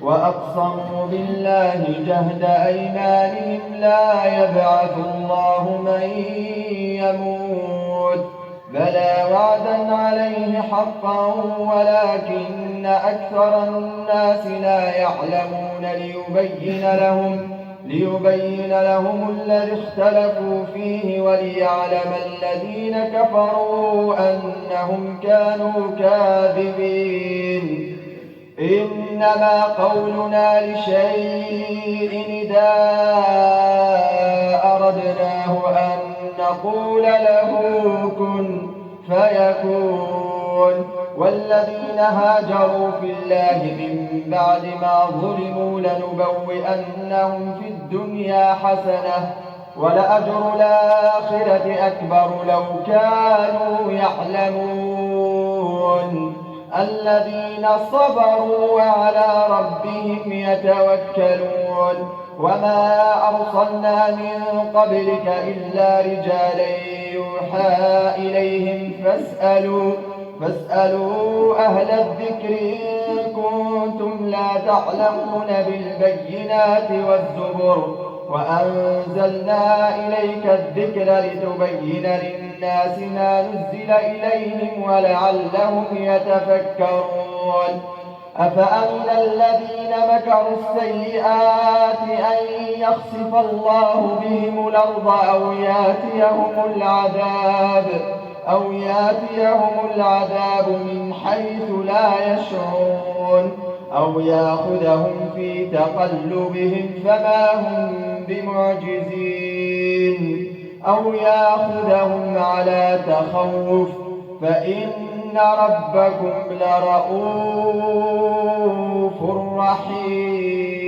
وأقسموا بالله جهد أيمانهم لا يبعث الله من يموت بلى وعدا عليه حقا ولكن أكثر الناس لا يعلمون ليبين لهم الذي اختلفوا فيه وليعلم الذين كفروا أنهم كانوا كاذبين. إنما قولنا لشيء إذا أردناه أن نقول له كن فيكون. والذين هاجروا في الله من بعد ما ظلموا لنبوئنهم في الدنيا حسنة ولأجر الآخرة أكبر لو كانوا يعلمون. الذين صبروا وعلى ربهم يتوكلون. وما أرسلنا من قبلك إلا رجالا يوحى إليهم فاسألوا أهل الذكر إن كنتم لا تعلمون بالبينات والزبر وأنزلنا إليك الذكر لتبين للناس ما نزل إليهم ولعلهم يتفكرون. أفأمن الذين مكروا السيئات أن يخسف الله بهم الأرض أو ياتيهم العذاب من حيث لا يشعرون أو يأخذهم في تقلبهم فما هم بمعجزين أو يأخذهم على تخوف فإن ربكم لرؤوف رحيم.